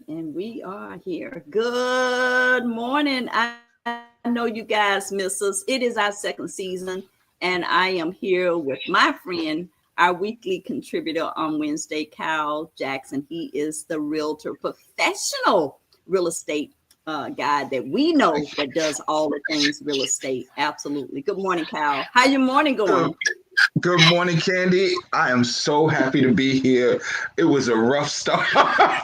right, and we are here. Good morning. I know you guys miss us. It is our second season, and I am here with my friend, our weekly contributor on Wednesday, Cal Jackson. He is the realtor, professional real estate guy that we know that does all the things real estate. Absolutely. Good morning, Cal. How your morning Good, going? good morning, Candy. I am so happy to be here. It was a rough start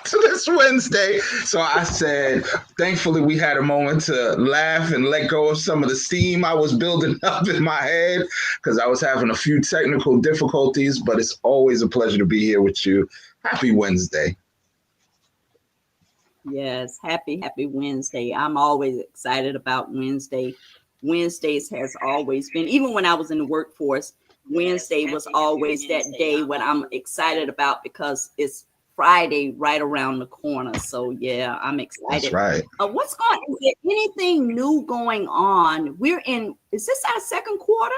to this Wednesday. So I said, thankfully, we had a moment to laugh and let go of some of the steam I was building up in my head because I was having a few technical difficulties, but it's always a pleasure to be here with you. Happy Wednesday. Yes, happy Wednesday. I'm always excited about Wednesday. Wednesdays has always been, even when I was in the workforce, Wednesday was always that day when I'm excited about because it's Friday right around the corner. So yeah, I'm That's excited. right. What's going? Is there anything new going on? We're in. Is this our second quarter?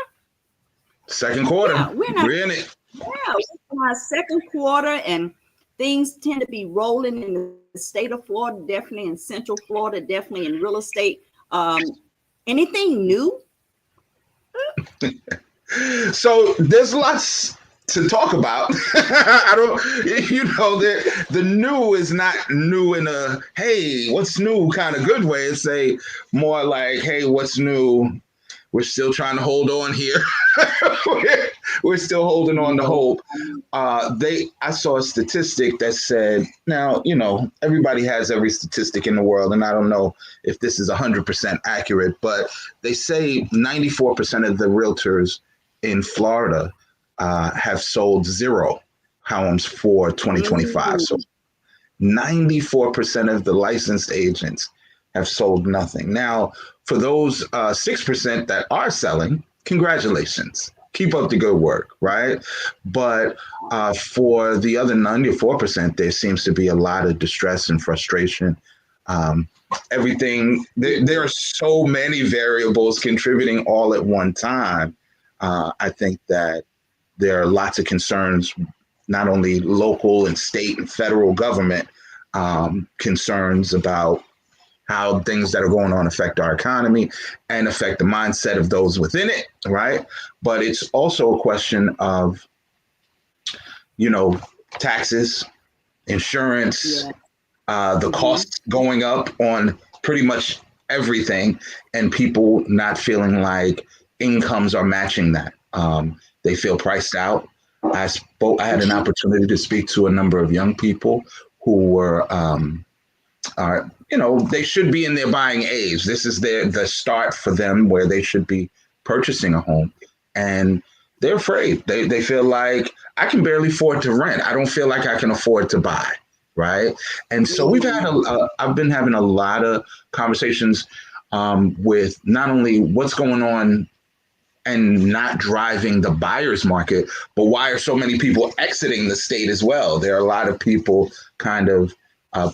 Second quarter. Yeah, we're in our We're in it. yeah, we're in our second quarter, and things tend to be rolling in the state of Florida, definitely in Central Florida, definitely in real estate. Um, Anything new? So there's lots to talk about. I don't, the new is not new in a hey, what's new kind of good way. It's a more like, hey, what's new? We're still trying to hold on here. we're, we're still holding on to No. hope. I saw a statistic that said, now, everybody has every statistic in the world, and I don't know if this is 100% accurate, but they say 94% of the realtors in Florida have sold zero homes for 2025. So Mm, 94% of the licensed agents have sold nothing. Now, for those 6% that are selling, congratulations. Keep up the good work, right? But for the other 94%, there seems to be a lot of distress and frustration. Um, there are so many variables contributing all at one time. I think that there are lots of concerns, not only local and state and federal government concerns about how things that are going on affect our economy and affect the mindset of those within it, right? But it's also a question of, you know, taxes, insurance, yeah. the Hmm. costs going up on pretty much everything, and people not feeling like incomes are matching that. They feel priced out. I had an opportunity to speak to a number of young people who were they should be in their buying age. This is the start for them where they should be purchasing a home, and they're afraid. They feel like I can barely afford to rent. I don't feel like I can afford to buy, right? And so I've been having a lot of conversations with not only what's going on and not driving the buyer's market, but why are so many people exiting the state as well? There are a lot of people kind of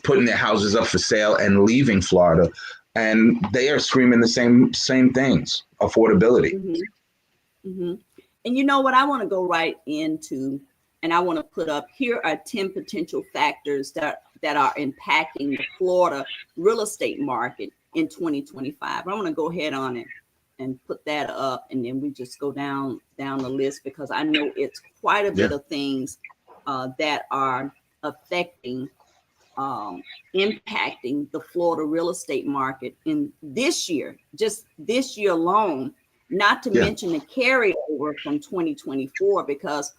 putting their houses up for sale and leaving Florida, and they are screaming the same things: affordability. Hmm. Hmm. And you know what? I want to go right into, and I want to put up here are 10 potential factors that are impacting the Florida real estate market in 2025. I want to go ahead on it and put that up, and then we just go down the list because I know it's quite a Yeah, bit of things that are affecting, impacting the Florida real estate market in this year, just this year alone, not to yeah, mention the carryover from 2024, because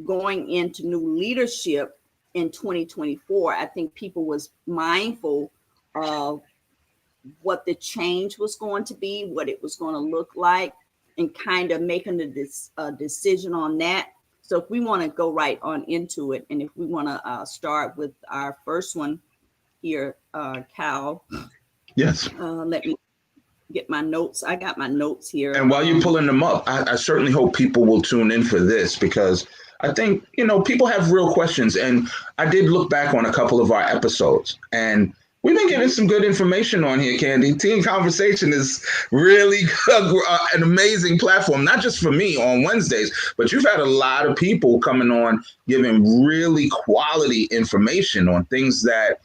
going into new leadership in 2024, I think people was mindful of what the change was going to be, what it was going to look like, and kind of making a decision on that. So if we want to go right on into it, and if we want to start with our first one here, Cal, yes. let me get my notes. I got my notes here. And while you're pulling them up, I certainly hope people will tune in for this because I think, people have real questions. And I did look back on a couple of our episodes, and we've been getting some good information on here, Candy. Teen Conversation is really an amazing platform, not just for me on Wednesdays, but you've had a lot of people coming on giving really quality information on things that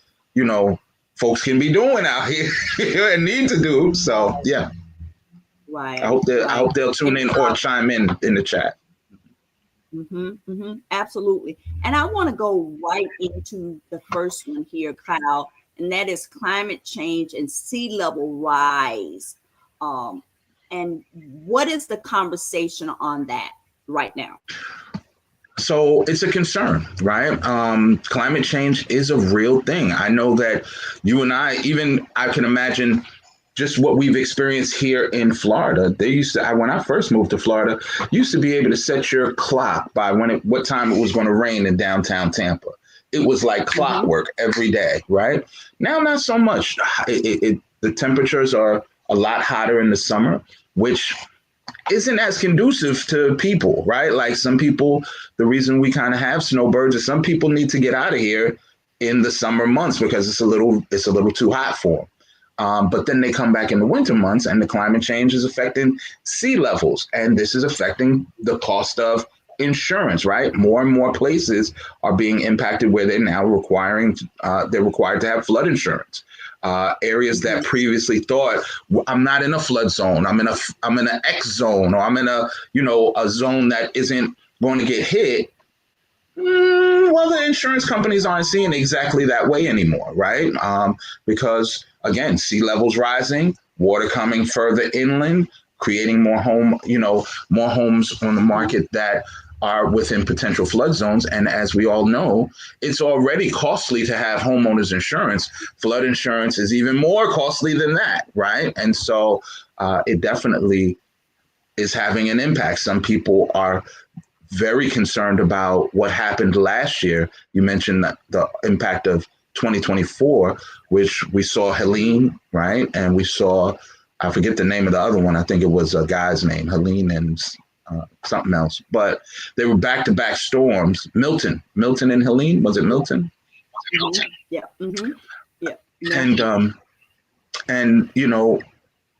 folks can be doing out here and need to do. So yeah, I Right, hope that I right. hope they'll tune And in or chime in the chat. absolutely. And I want to go right into the first one here, Kyle, and that is climate change and sea level rise. Um, and what is the conversation on that right now? So it's a concern, right? Climate change is a real thing. I know that you and I can imagine just what we've experienced here in Florida. They used to, when I first moved to Florida, you used to be able to set your clock by what time it was going to rain in downtown Tampa. It was like Mm-hmm. clockwork every day, right? Now, not so much. The temperatures are a lot hotter in the summer, which isn't as conducive to people, right? Like some people, the reason we kind of have snowbirds is some people need to get out of here in the summer months because it's a little too hot for them. But then they come back in the winter months, and the climate change is affecting sea levels, and this is affecting the cost of insurance. Right, more and more places are being impacted where they're now they're required to have flood insurance. Areas that Mm-hmm. previously thought I'm not in a flood zone, I'm in an X zone, or I'm in a zone that isn't going to get hit. Well, the insurance companies aren't seeing exactly that way anymore, right? Because again, sea levels rising, water coming further inland, creating more homes on the market that are within potential flood zones. And as we all know, it's already costly to have homeowners insurance. Flood insurance is even more costly than that, right? And so it definitely is having an impact. Some people are very concerned about what happened last year. You mentioned that the impact of 2024, which we saw Helene, right? And we saw, I forget the name of the other one. I think it was a guy's name, Helene and something else. But they were back-to-back storms. Milton and Helene. Was it Milton? Mm-hmm. Yeah. Mm-hmm. Yeah. And Milton.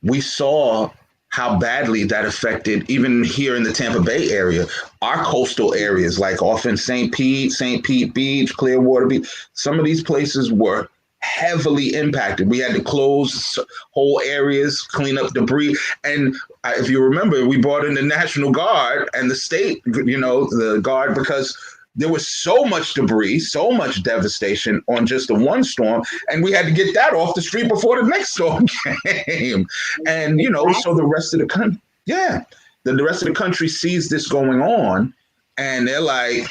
we saw how badly that affected even here in the Tampa Bay area, our coastal areas, like off in St. Pete Beach, Clearwater Beach. Some of these places were heavily impacted. We had to close whole areas, clean up debris. And if you remember, we brought in the National Guard and the state, the Guard, because there was so much debris, so much devastation on just the one storm, and we had to get that off the street before the next storm came. And so the rest of the country, the rest of the country sees this going on, and they're like,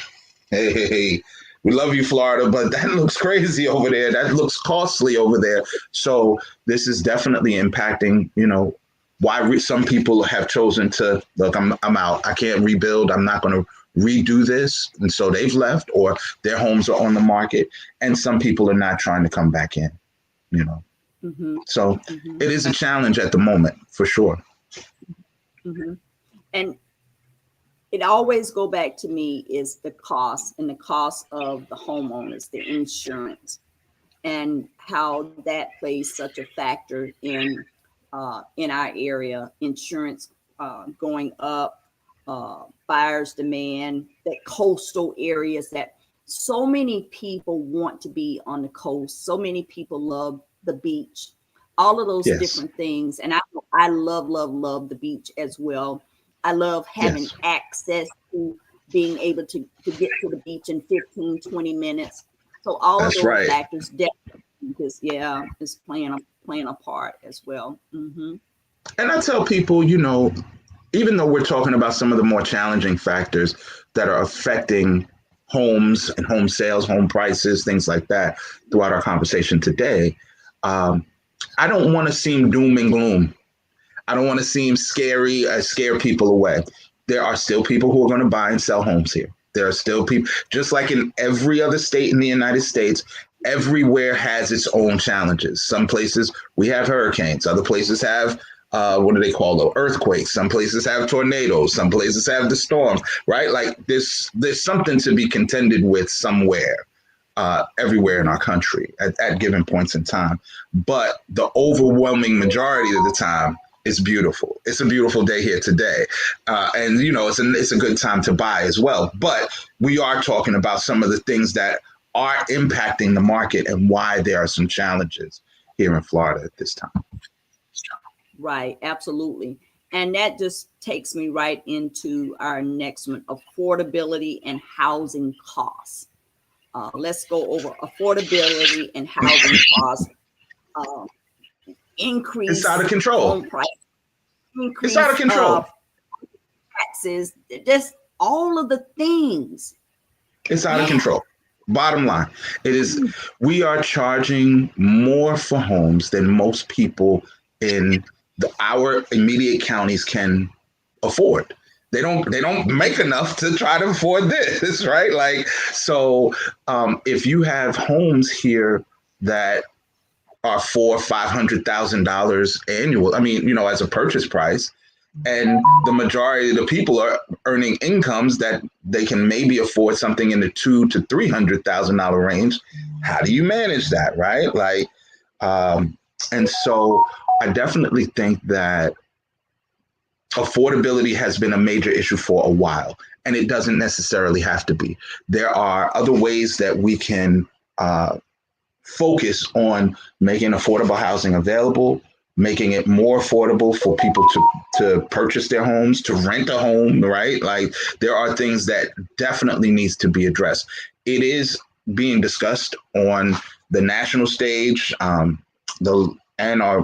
"Hey, we love you, Florida, but that looks crazy over there. That looks costly over there." So this is definitely impacting, why some people have chosen to look. I'm out. I can't rebuild. I'm not going to redo this, and so they've left, or their homes are on the market, and some people are not trying to come back in. Mm-hmm. So Mm-hmm. it is a challenge at the moment, for sure. Mm-hmm. And it always go back to me is the cost and the cost of the homeowners, the insurance, and how that plays such a factor in our area. Insurance going up, buyers demand, that coastal areas that so many people want to be on the coast. So many people love the beach, all of those Yes. different things. And I love the beach as well. I love having Yes. access to being able to get to the beach in 15, 20 minutes. So all of That's those right. factors definitely, because it's playing a part as well. Mm-hmm. And I tell people, even though we're talking about some of the more challenging factors that are affecting homes and home sales, home prices, things like that throughout our conversation today, I don't want to seem doom and gloom. I don't want to seem scary, scare people away. There are still people who are going to buy and sell homes here. There are still people, just like in every other state in the United States, everywhere has its own challenges. Some places we have hurricanes, other places have what do they call them? Earthquakes. Some places have tornadoes. Some places have the storms, right? Like there's something to be contended with somewhere, everywhere in our country at given points in time. But the overwhelming majority of the time, it's beautiful. It's a beautiful day here today. It's a good time to buy as well. But we are talking about some of the things that are impacting the market and why there are some challenges here in Florida at this time. Right, absolutely. And that just takes me right into our next one, affordability and housing costs. Let's go over affordability and housing costs. Increase It's out of control. home price, increase It's out of control. Taxes, just all of the things. It's out of control. Bottom line, we are charging more for homes than most people in our immediate counties can afford. They don't make enough to try to afford this, right? Like, so if you have homes here that are $400,000-$500,000 annual, I mean, as a purchase price, and the majority of the people are earning incomes that they can maybe afford something in the $200,000 to $300,000 range. How do you manage that, right? Like, and so I definitely think that affordability has been a major issue for a while, and it doesn't necessarily have to be. There are other ways that we can focus on making affordable housing available, making it more affordable for people to purchase their homes, to rent a home, right? Like, there are things that definitely needs to be addressed. It is being discussed on the national stage, of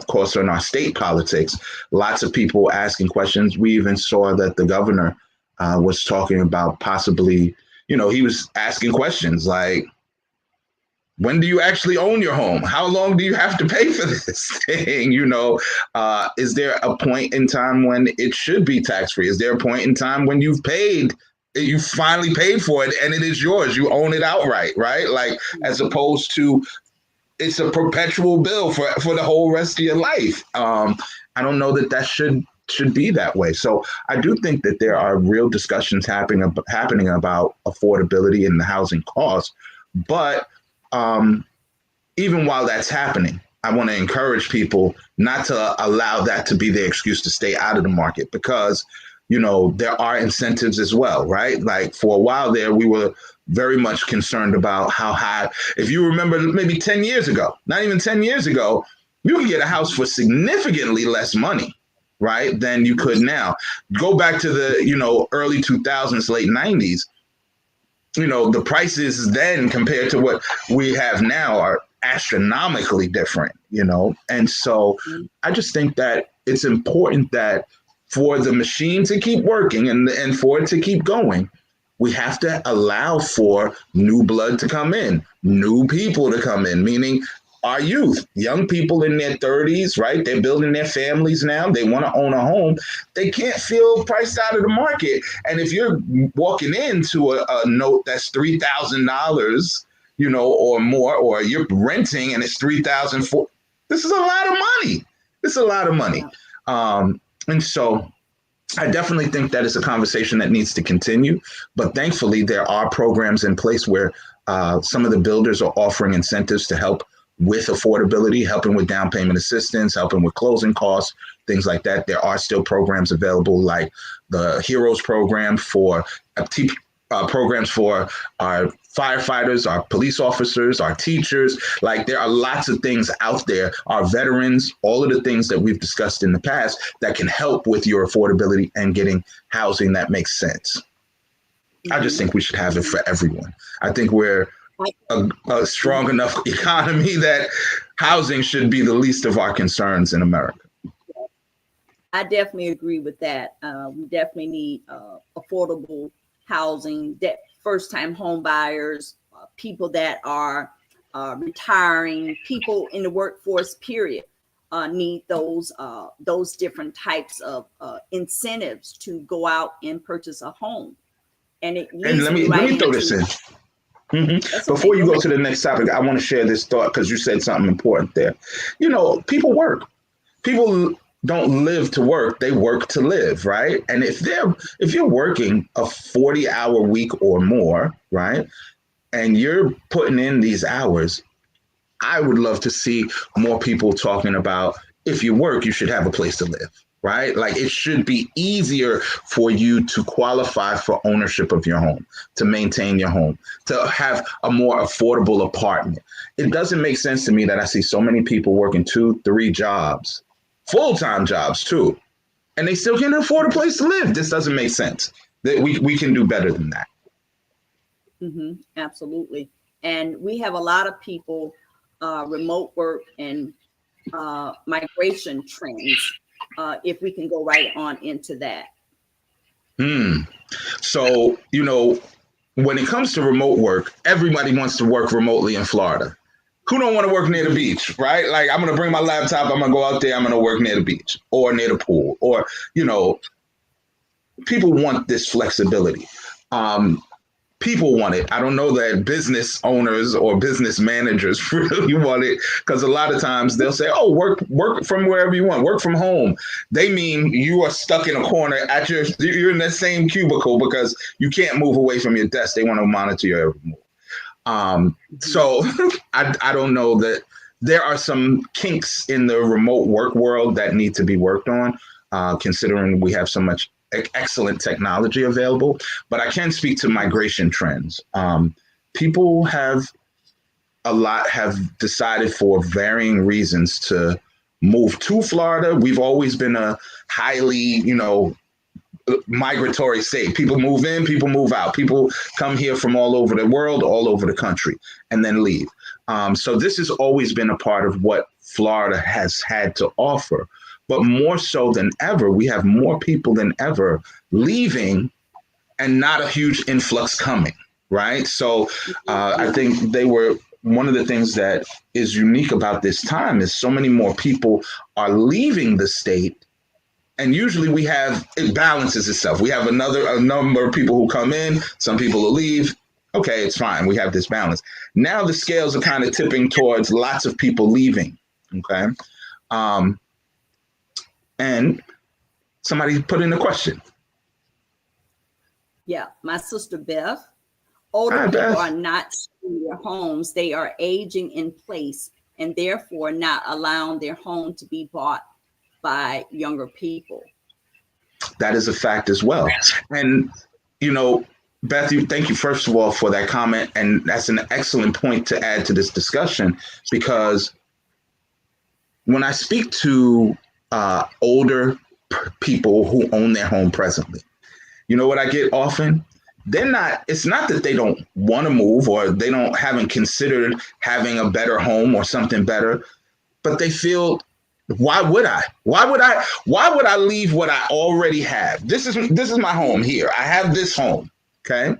course, in our state politics. Lots of people asking questions. We even saw that the governor was talking about possibly, he was asking questions like, when do you actually own your home? How long do you have to pay for this thing? Is there a point in time when it should be tax-free? Is there a point in time when you finally paid for it and it is yours? You own it outright, right? Like, as opposed to it's a perpetual bill for the whole rest of your life. I don't know that should be that way. So I do think that there are real discussions happening about affordability and the housing costs. But even while that's happening, I want to encourage people not to allow that to be their excuse to stay out of the market, because, there are incentives as well, right? Like, for a while there, we were very much concerned about how high, if you remember, maybe 10 years ago, not even 10 years ago, you could get a house for significantly less money, right, than you could now. Go back to the, early 2000s, late 90s. The prices then compared to what we have now are astronomically different, And so I just think that it's important that for the machine to keep working and for it to keep going, we have to allow for new blood to come in, new people to come in, meaning our youth, young people in their 30s, right? They're building their families now. They want to own a home. They can't feel priced out of the market. And if you're walking into a note that's $3,000, or more, or you're renting and it's $3,000, this is a lot of money. It's a lot of money. And so I definitely think that it's a conversation that needs to continue. But thankfully, there are programs in place where some of the builders are offering incentives to help with affordability, helping with down payment assistance, helping with closing costs, things like that. There are still programs available, like the Heroes program for programs for our firefighters, our police officers, our teachers. Like, there are lots of things out there, our veterans, all of the things that we've discussed in the past that can help with your affordability and getting housing that makes sense. I just think we should have it for everyone. I think we're a strong enough economy that housing should be the least of our concerns in America. I definitely agree with that. We definitely need affordable housing, that first-time home buyers, people that are retiring, people in the workforce, period, need those different types of incentives to go out and purchase a home. And let me throw this in. Before you go to the next topic, I want to share this thought, because you said something important there. People work. People don't live to work, they work to live, right? And if you're working a 40-hour week or more, right, and you're putting in these hours, I would love to see more people talking about, if you work, you should have a place to live, right? Like it should be easier for you to qualify for ownership of your home, to maintain your home, to have a more affordable apartment. It doesn't make sense to me that I see so many people working 2, 3 jobs, full-time jobs too, and they still can't afford a place to live. This doesn't make sense. That we can do better than that. Absolutely. And we have a lot of people, remote work and migration trends, if we can go right on into that. So, when it comes to remote work, everybody wants to work remotely in Florida. Who don't want to work near the beach, right? Like I'm going to bring my laptop, I'm going to go out there, I'm going to work near the beach or near the pool, or, people want this flexibility. People want it. I don't know that business owners or business managers really want it, because a lot of times they'll say, "Oh, work from wherever you want, work from home." They mean you are stuck in a corner you're in the same cubicle because you can't move away from your desk. They want to monitor your every move. So I don't know that there are some kinks in the remote work world that need to be worked on, considering we have so much excellent technology available. But I can speak to migration trends. People have decided for varying reasons to move to Florida. We've always been a highly, migratory state. People move in, people move out. People come here from all over the world, all over the country, and then leave. So this has always been a part of what Florida has had to offer. But more so than ever, we have more people than ever leaving and not a huge influx coming, right? So I think one of the things that is unique about this time is so many more people are leaving the state. And usually it balances itself. We have a number of people who come in, some people will leave. Okay, it's fine. We have this balance. Now the scales are kind of tipping towards lots of people leaving. Okay. And somebody put in a question. Yeah, my sister Beth. Older people are not in their homes. They are aging in place and therefore not allowing their home to be bought by younger people. That is a fact as well. And, Beth, thank you, first of all, for that comment. And that's an excellent point to add to this discussion, because when I speak to older people who own their home presently, you know what I get often? It's not that they don't want to move or they haven't considered having a better home or something better, but they feel, why would I? Why would I leave what I already have? This is my home here. I have this home. Okay.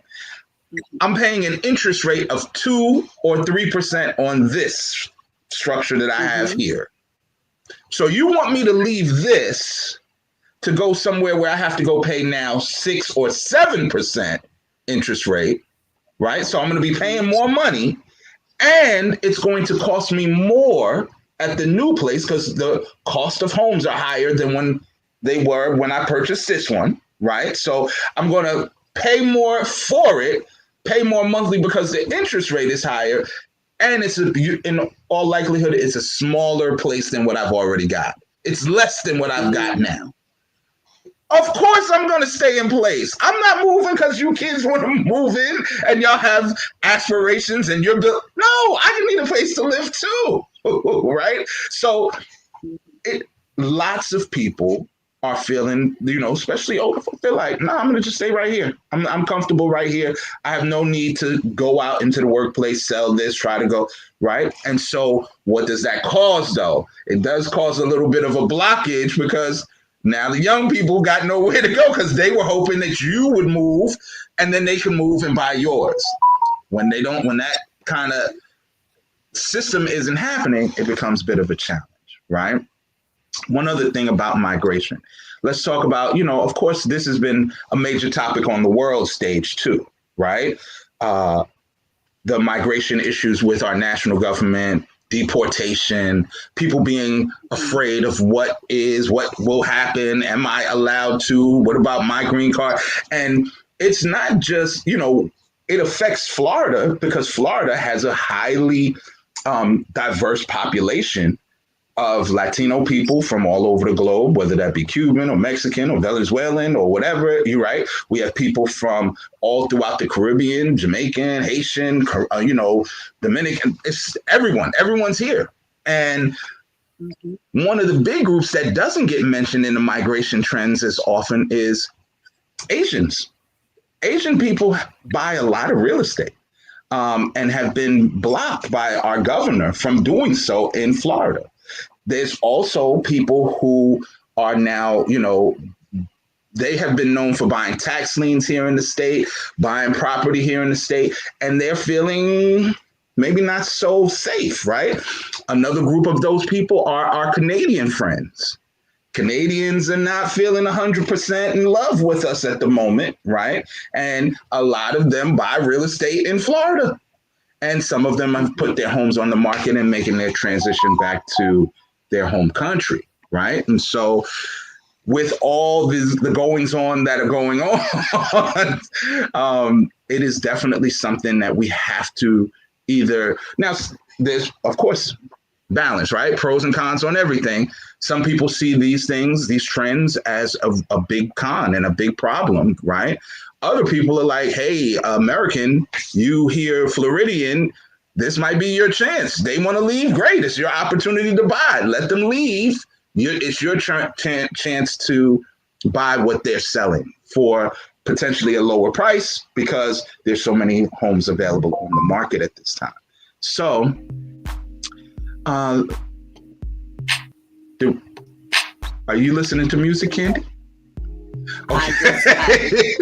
I'm paying an interest rate of 2 or 3% on this structure that I have here. So you want me to leave this to go somewhere where I have to go pay now 6 or 7% interest rate, right? So I'm going to be paying more money, and it's going to cost me more at the new place because the cost of homes are higher than when they were when I purchased this one, right? So I'm going to pay more for it, pay more monthly because the interest rate is higher. And in all likelihood, it's a smaller place than what I've already got. It's less than what I've got now. Of course, I'm going to stay in place. I'm not moving because you kids want to move in and y'all have aspirations and you're built. No, I need a place to live too, right? So lots of people are feeling, especially older folk, they're like, nah, I'm going to just stay right here. I'm comfortable right here. I have no need to go out into the workplace, sell this, try to go, right? And so what does that cause, though? It does cause a little bit of a blockage, because now the young people got nowhere to go because they were hoping that you would move and then they can move and buy yours. When that kind of system isn't happening, it becomes a bit of a challenge, right? One other thing about migration. Let's talk about, of course, this has been a major topic on the world stage too, right? The migration issues with our national government, deportation, people being afraid of what will happen. Am I allowed to? What about my green card? And it's not just, it affects Florida because Florida has a highly diverse population. of Latino people from all over the globe, whether that be Cuban or Mexican or Venezuelan or whatever. You're right. We have people from all throughout the Caribbean, Jamaican, Haitian, Dominican. It's everyone. Everyone's here. And one of the big groups that doesn't get mentioned in the migration trends as often is Asians. Asian people buy a lot of real estate. And have been blocked by our governor from doing so in Florida. There's also people who are now, they have been known for buying tax liens here in the state, buying property here in the state, and they're feeling maybe not so safe, right? Another group of those people are our Canadian friends. Canadians are not feeling 100% in love with us at the moment, right? And a lot of them buy real estate in Florida. And some of them have put their homes on the market and making their transition back to their home country, right? And so with all the goings on that are going on, it is definitely something that we have to either, now there's, of course, balance, right? Pros and cons on everything. Some people see these things, these trends as a big con and a big problem, right? Other people are like, hey, American, you here, Floridian, this might be your chance. They want to leave. Great. It's your opportunity to buy. Let them leave. It's your chance to buy what they're selling for potentially a lower price because there's so many homes available on the market at this time. So, are you listening to music, Candy? Okay.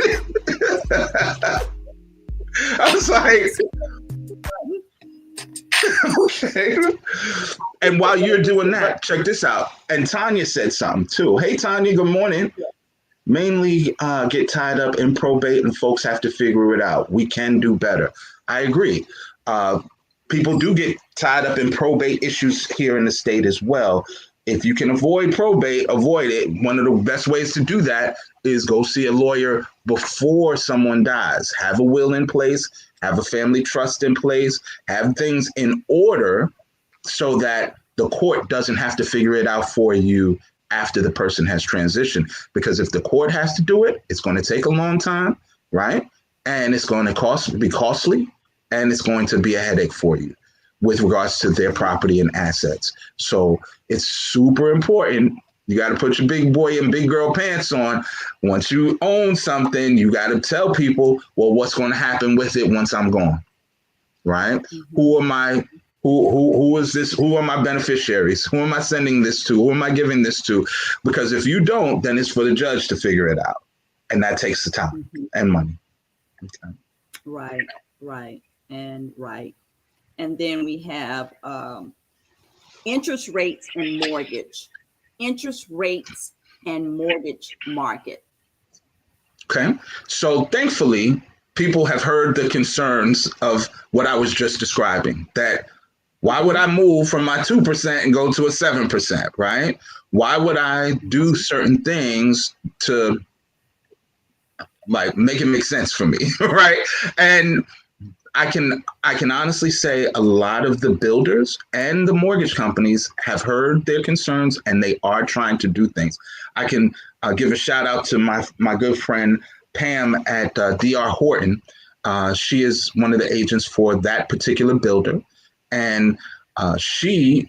I was like, okay. And while you're doing that, check this out. And Tanya said something too. Hey, Tanya, good morning. Mainly get tied up in probate and folks have to figure it out. We can do better. I agree. People do get tied up in probate issues here in the state as well. If you can avoid probate, avoid it. One of the best ways to do that is go see a lawyer before someone dies. Have a will in place, have a family trust in place, have things in order so that the court doesn't have to figure it out for you after the person has transitioned. Because if the court has to do it, it's going to take a long time, right? And it's going to be costly, and it's going to be a headache for you with regards to their property and assets. So it's super important. You got to put your big boy and big girl pants on. Once you own something, you got to tell people, well, what's going to happen with it once I'm gone, right? Mm-hmm. Who is this? Who are my beneficiaries? Who am I sending this to? Who am I giving this to? Because if you don't, then it's for the judge to figure it out. And that takes the time and money. Okay. Right. And then we have interest rates and mortgage. Interest rates and mortgage market. Okay. So thankfully, people have heard the concerns of what I was just describing, that why would I move from my 2% and go to a 7%, right? Why would I do certain things to like make it make sense for me, right? And I can honestly say a lot of the builders and the mortgage companies have heard their concerns and they are trying to do things. I can give a shout out to my good friend Pam at DR Horton. She is one of the agents for that particular builder. And she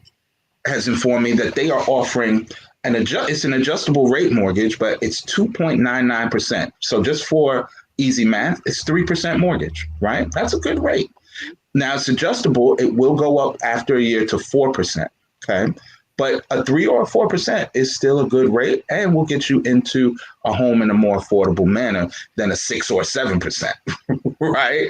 has informed me that they are offering it's an adjustable rate mortgage, but it's 2.99%. So just for easy math, it's 3% mortgage, right? That's a good rate. Now it's adjustable. It will go up after a year to 4%. Okay. But a 3 or a 4% is still a good rate and will get you into a home in a more affordable manner than a 6 or 7%. Right.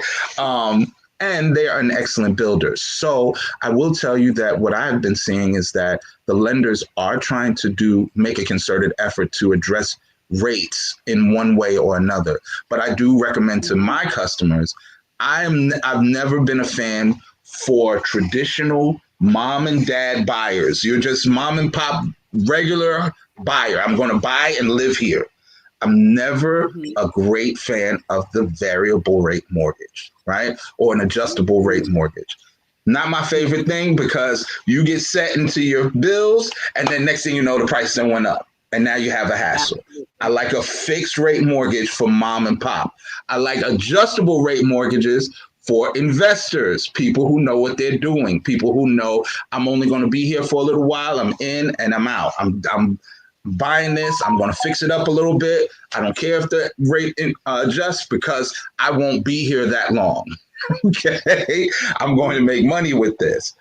And they are an excellent builder. So I will tell you that what I've been seeing is that the lenders are trying to make a concerted effort to address rates in one way or another. But I do recommend to my customers, I've never been a fan for traditional mom and dad buyers. You're just mom and pop regular buyer. I'm going to buy and live here. I'm never a great fan of the variable rate mortgage, right? Or an adjustable rate mortgage. Not my favorite thing, because you get set into your bills and then next thing you know, the price then went up and now you have a hassle. Absolutely. I like a fixed rate mortgage for mom and pop. I like adjustable rate mortgages for investors, people who know what they're doing, people who know I'm only going to be here for a little while. I'm in and I'm out. I'm buying this. I'm going to fix it up a little bit. I don't care if the rate adjusts because I won't be here that long. Okay, I'm going to make money with this.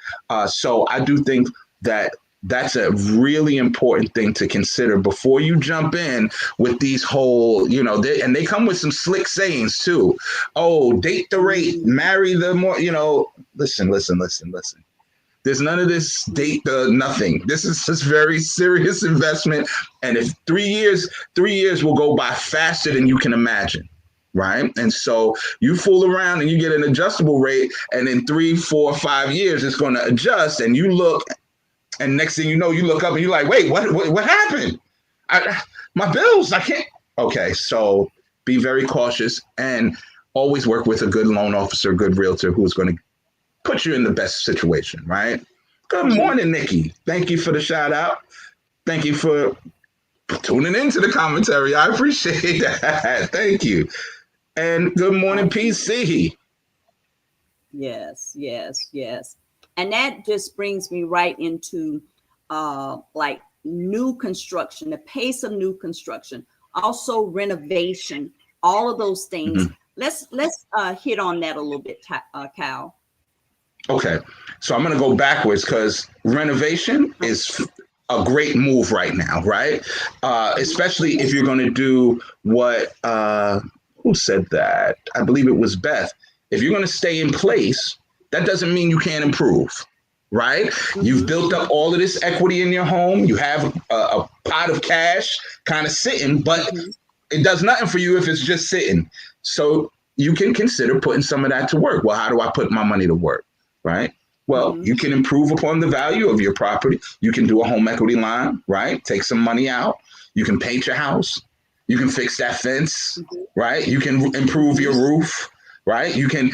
So I do think that that's a really important thing to consider before you jump in with these whole, and they come with some slick sayings too. Oh, date the rate, marry the more, listen. There's none of this date the nothing. This is just very serious investment. And if 3 years will go by faster than you can imagine. Right. And so you fool around and you get an adjustable rate, and in 3, 4, 5 years, it's going to adjust. And you look, and next thing you know, you look up and you're like, wait, what happened? My bills, I can't. Okay. So be very cautious and always work with a good loan officer, a good realtor who's going to put you in the best situation. Right. Good morning, Nikki. Thank you for the shout out. Thank you for tuning into the commentary. I appreciate that. Thank you. And good morning, PC. Yes. And that just brings me right into like new construction, the pace of new construction, also renovation, all of those things. Mm-hmm. Let's hit on that a little bit, Cal. Okay, so I'm going to go backwards because renovation is a great move right now, right? Especially if you're going to do what, who said that? I believe it was Beth. If you're going to stay in place, that doesn't mean you can't improve, right? Mm-hmm. You've built up all of this equity in your home. You have a pot of cash kind of sitting, but it does nothing for you if it's just sitting. So you can consider putting some of that to work. Well, how do I put my money to work, right? Well, you can improve upon the value of your property. You can do a home equity line, right? Take some money out. You can paint your house. You can fix that fence, right? You can improve your roof, right? You can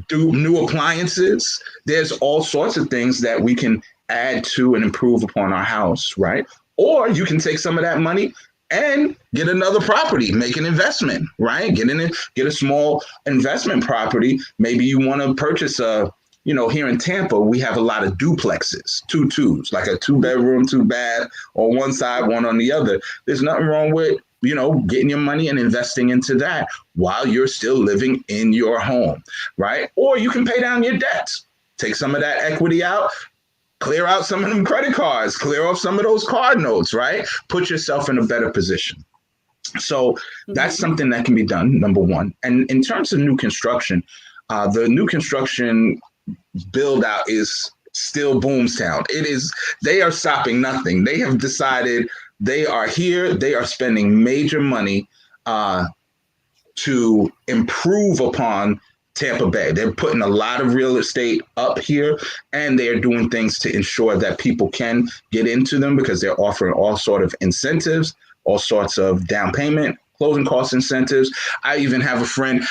do new appliances. There's all sorts of things that we can add to and improve upon our house, right? Or you can take some of that money and get another property, make an investment, right? Get a small investment property. Maybe you want to purchase here in Tampa, we have a lot of duplexes, 2-2s, like a 2-bedroom, 2-bath on one side, one on the other. There's nothing wrong with, getting your money and investing into that while you're still living in your home, right? Or you can pay down your debts, take some of that equity out, clear out some of them credit cards, clear off some of those card notes, right? Put yourself in a better position. So that's something that can be done, number one. And in terms of new construction, the new construction build out is still Boomstown. They are stopping nothing. They have decided they are here. They are spending major money to improve upon Tampa Bay. They're putting a lot of real estate up here, and they're doing things to ensure that people can get into them because they're offering all sort of incentives, all sorts of down payment, closing cost incentives. I even have a friend,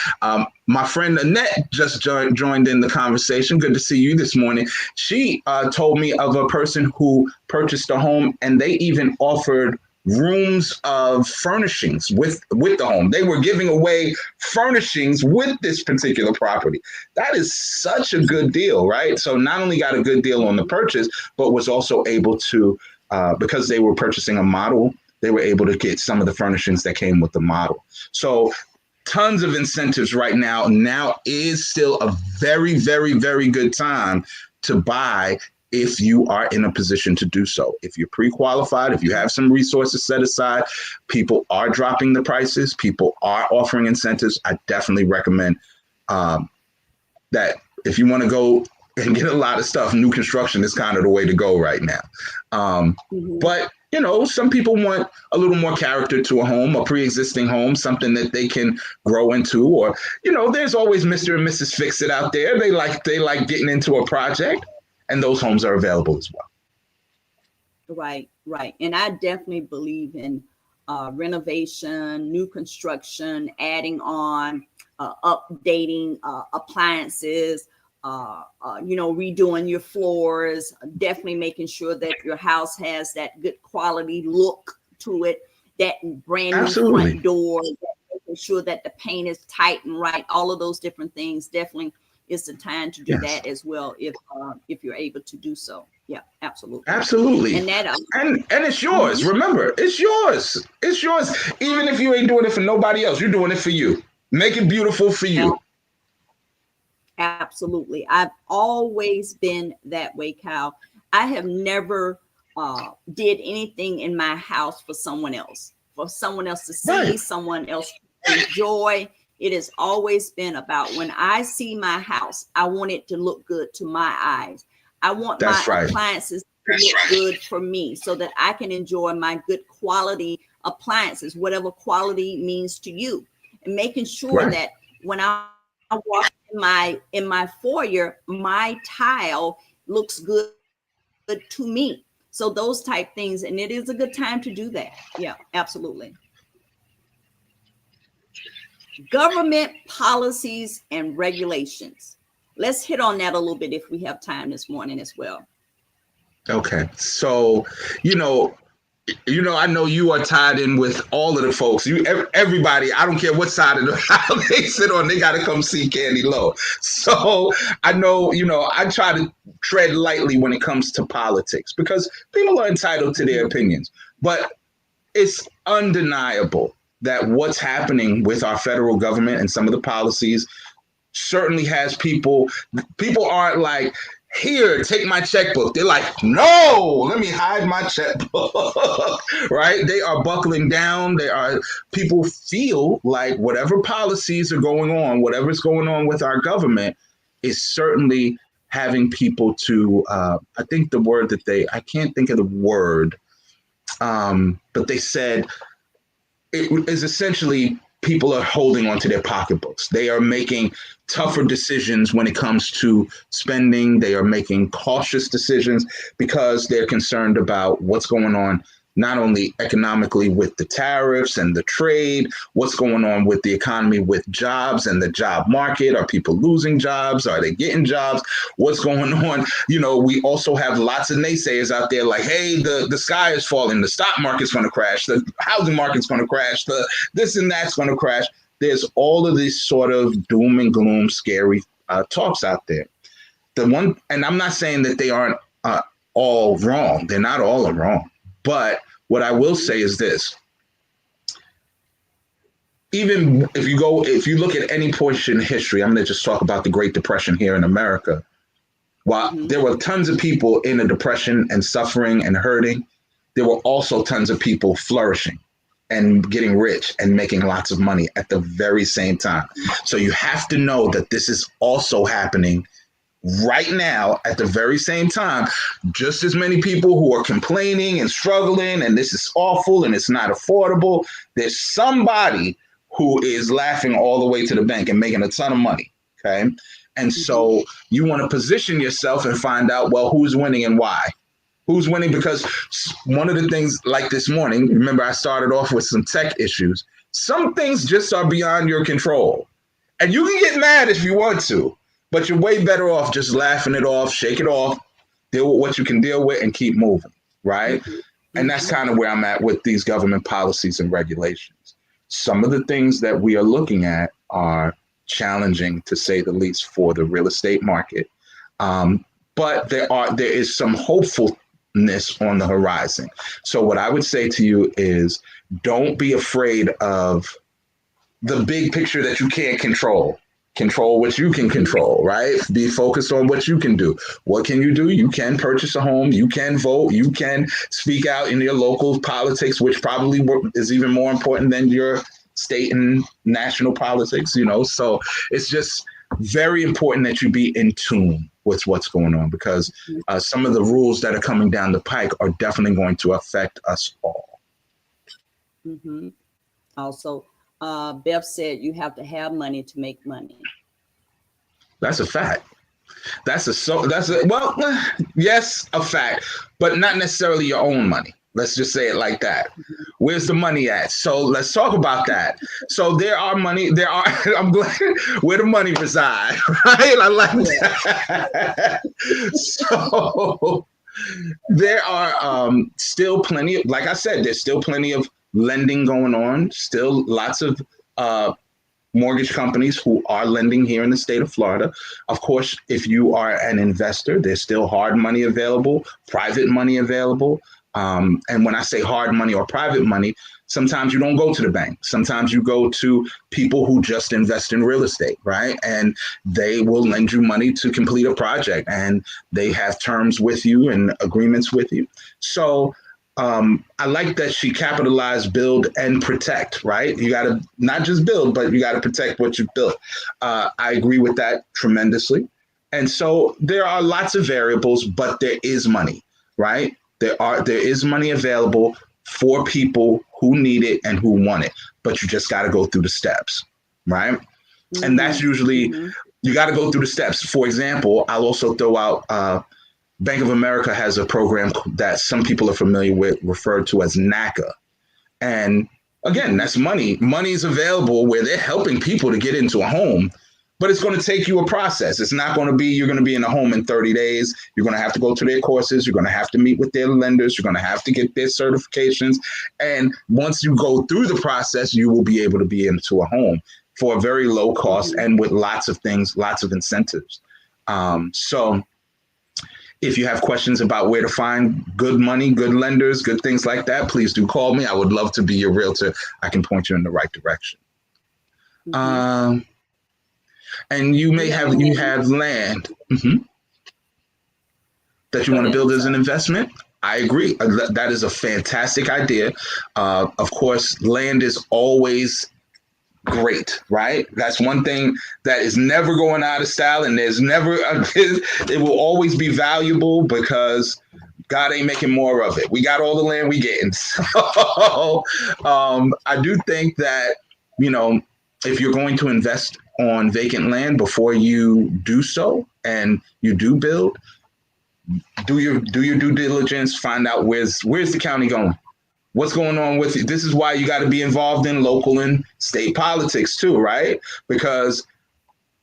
my friend Annette just joined in the conversation. Good to see you this morning. She told me of a person who purchased a home and they even offered rooms of furnishings with the home. They were giving away furnishings with this particular property. That is such a good deal, right? So not only got a good deal on the purchase, but was also able to, because they were purchasing a model, they were able to get some of the furnishings that came with the model. So tons of incentives right now. Now is still a very, very, very good time to buy if you are in a position to do so. If you're pre-qualified, if you have some resources set aside, people are dropping the prices. People are offering incentives. I definitely recommend that if you want to go and get a lot of stuff, new construction is kind of the way to go right now. But some people want a little more character to a home, a pre-existing home, something that they can grow into. Or, there's always Mr. and Mrs. Fix-It out there. They like getting into a project, and those homes are available as well. Right. And I definitely believe in renovation, new construction, adding on, updating appliances, redoing your floors, definitely making sure that your house has that good quality look to it, that brand new Absolutely. front door, making sure that the paint is tight and right. All of those different things definitely is the time to do Yes. that as well, if you're able to do so. Yeah, absolutely. Absolutely. And that And it's yours. Remember, it's yours. It's yours. Even if you ain't doing it for nobody else, you're doing it for you. Make it beautiful for you. Absolutely. I've always been that way, Kyle. I have never did anything in my house for someone else to see, Right. someone else to enjoy. It has always been about when I see my house, I want it to look good to my eyes. I want That's my right. appliances to look good for me so that I can enjoy my good quality appliances, whatever quality means to you. And making sure Right. that when I walk in my foyer, my tile looks good to me. So those type things, and it is a good time to do that. Yeah, absolutely. Government policies and regulations. Let's hit on that a little bit if we have time this morning as well. Okay. So, you know, I know you are tied in with all of the folks. Everybody. I don't care what side of the aisle they sit on. They got to come see Candy Low. So I know, I try to tread lightly when it comes to politics because people are entitled to their opinions. But it's undeniable that what's happening with our federal government and some of the policies certainly has people aren't like, here, take my checkbook. They're like, no, let me hide my checkbook. Right? They are buckling down. People feel like whatever policies are going on, whatever's going on with our government is certainly having people to, I think the word I can't think of the word, but they said it is essentially people are holding onto their pocketbooks. They are making tougher decisions when it comes to spending. They are making cautious decisions because they're concerned about what's going on, not only economically with the tariffs and the trade, what's going on with the economy with jobs and the job market. Are people losing jobs? Are they getting jobs? What's going on? We also have lots of naysayers out there like, hey, the sky is falling. The stock market's going to crash. The housing market's going to crash. This and that's going to crash. There's all of these sort of doom and gloom, scary talks out there. And I'm not saying that they aren't all wrong. They're not all wrong. But what I will say is this. Even if you look at any portion in history, I'm going to just talk about the Great Depression here in America. While there were tons of people in a depression and suffering and hurting, there were also tons of people flourishing and getting rich and making lots of money at the very same time. So you have to know that this is also happening right now at the very same time. Just as many people who are complaining and struggling and this is awful and it's not affordable, there's somebody who is laughing all the way to the bank and making a ton of money. Okay. And so you want to position yourself and find out, well, who's winning and why? Who's winning? Because one of the things like this morning, remember I started off with some tech issues. Some things just are beyond your control. And you can get mad if you want to, but you're way better off just laughing it off, shake it off, deal with what you can deal with and keep moving, right? And that's kind of where I'm at with these government policies and regulations. Some of the things that we are looking at are challenging, to say the least, for the real estate market. But there is some hopefulness on the horizon. So what I would say to you is don't be afraid of the big picture that you can't control. Control what you can control, right? Be focused on what you can do. What can you do? You can purchase a home. You can vote. You can speak out in your local politics, which probably is even more important than your state and national politics, So it's just very important that you be in tune with what's going on because some of the rules that are coming down the pike are definitely going to affect us all. Also, Bev said you have to have money to make money. That's a fact. Yes, a fact, but not necessarily your own money. Let's just say it like that. Where's the money at? So let's talk about that. So there are money. There are. I'm glad where the money reside, right? I like that. So there are still plenty of, like I said, there's still plenty of lending going on. Still lots of mortgage companies who are lending here in the state of Florida. Of course, if you are an investor, there's still hard money available, private money available. And when I say hard money or private money, sometimes you don't go to the bank. Sometimes you go to people who just invest in real estate, right? And they will lend you money to complete a project, and they have terms with you and agreements with you. So I like that she capitalized build and protect, right? You got to not just build, but you got to protect what you built. I agree with that tremendously. And so there are lots of variables, but there is money, right? There is money available for people who need it and who want it, but you just got to go through the steps, right? Mm-hmm. And that's usually, you got to go through the steps. For example, I'll also throw out Bank of America has a program that some people are familiar with, referred to as NACA. And again, that's money. Money is available where they're helping people to get into a home, but it's going to take you a process. It's not going to be, you're going to be in a home in 30 days. You're going to have to go to their courses. You're going to have to meet with their lenders. You're going to have to get their certifications. And once you go through the process, you will be able to be into a home for a very low cost and with lots of things, lots of incentives. So if you have questions about where to find good money, good lenders, good things like that, please do call me. I would love to be your realtor. I can point you in the right direction. And you may have land that you want to build as an investment. I agree. That is a fantastic idea. Of course, land is always great, right? That's one thing that is never going out of style, and there's never, it will always be valuable because God ain't making more of it. We got all the land we getting. So I do think that, if you're going to invest on vacant land, before you do so and you do build, do your due diligence, find out where's the county going. What's going on with it? This is why you got to be involved in local and state politics too, right? Because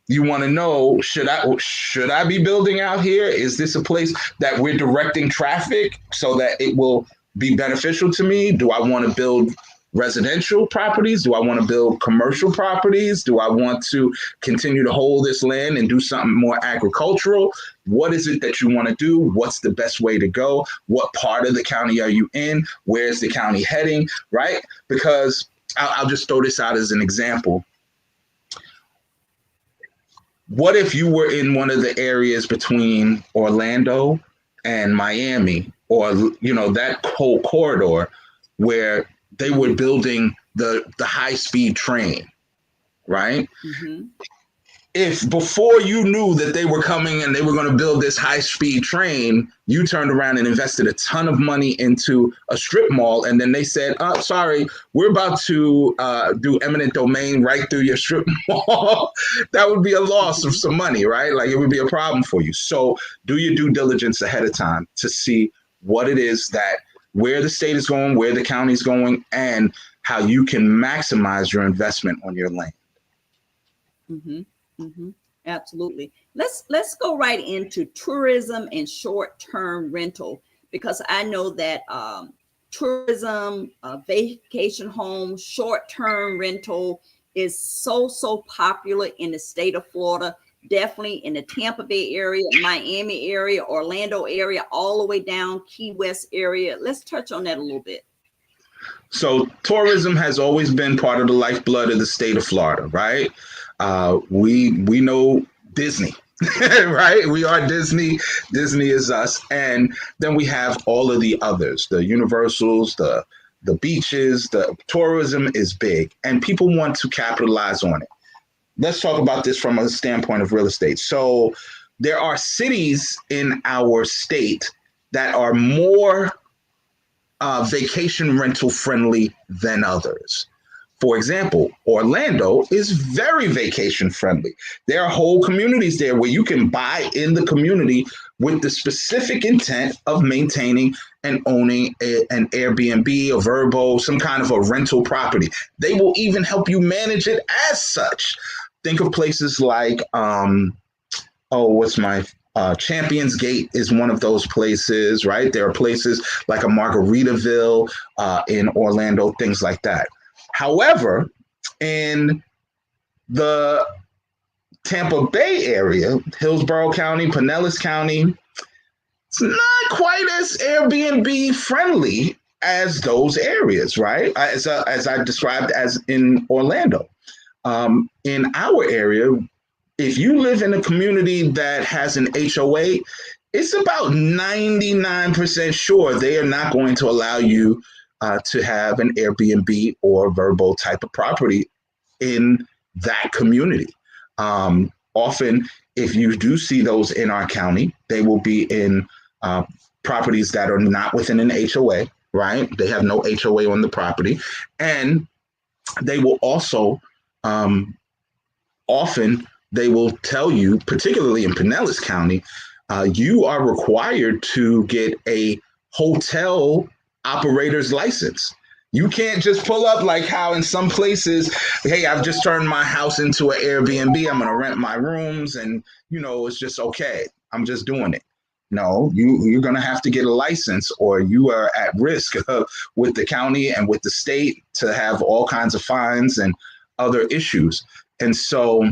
you want to know, should I be building out here? Is this a place that we're directing traffic so that it will be beneficial to me? Do I want to build residential properties? Do I want to build commercial properties? Do I want to continue to hold this land and do something more agricultural? What is it that you want to do? What's the best way to go? What part of the county are you in? Where's the county heading, right? Because I'll just throw this out as an example. What if you were in one of the areas between Orlando and Miami, or, that whole corridor where they were building the high-speed train, right? Mm-hmm. If before you knew that they were coming and they were going to build this high-speed train, you turned around and invested a ton of money into a strip mall, and then they said, "Oh, sorry, we're about to do eminent domain right through your strip mall," that would be a loss of some money, right? Like, it would be a problem for you. So do your due diligence ahead of time to see what it is where the state is going, where the county is going, and how you can maximize your investment on your land. Mm-hmm. Mm-hmm. Absolutely. Let's go right into tourism and short-term rental, because I know that tourism, vacation homes, short-term rental is so popular in the state of Florida. Definitely in the Tampa Bay area, Miami area, Orlando area, all the way down Key West area. Let's touch on that a little bit. So tourism has always been part of the lifeblood of the state of Florida, right? We know Disney, right? We are Disney. Disney is us. And then we have all of the others, the Universals, the beaches. The tourism is big, and people want to capitalize on it. Let's talk about this from a standpoint of real estate. So there are cities in our state that are more vacation rental friendly than others. For example, Orlando is very vacation friendly. There are whole communities there where you can buy in the community with the specific intent of maintaining and owning an Airbnb, a Verbo, some kind of a rental property. They will even help you manage it as such. Think of places like, Champions Gate is one of those places, right? There are places like a Margaritaville in Orlando, things like that. However, in the Tampa Bay area, Hillsborough County, Pinellas County, it's not quite as Airbnb friendly as those areas, right? As I described as in Orlando. In our area, if you live in a community that has an HOA, it's about 99% sure they are not going to allow you to have an Airbnb or Verbo type of property in that community. Often, if you do see those in our county, they will be in properties that are not within an HOA, right? They have no HOA on the property. And they will also, often, they will tell you, particularly in Pinellas County, you are required to get a hotel operator's license. You can't just pull up like how in some places, hey, I've just turned my house into an Airbnb. I'm going to rent my rooms and, it's just okay. I'm just doing it. No, you're going to have to get a license or you are at risk with the county and with the state to have all kinds of fines and other issues. And so,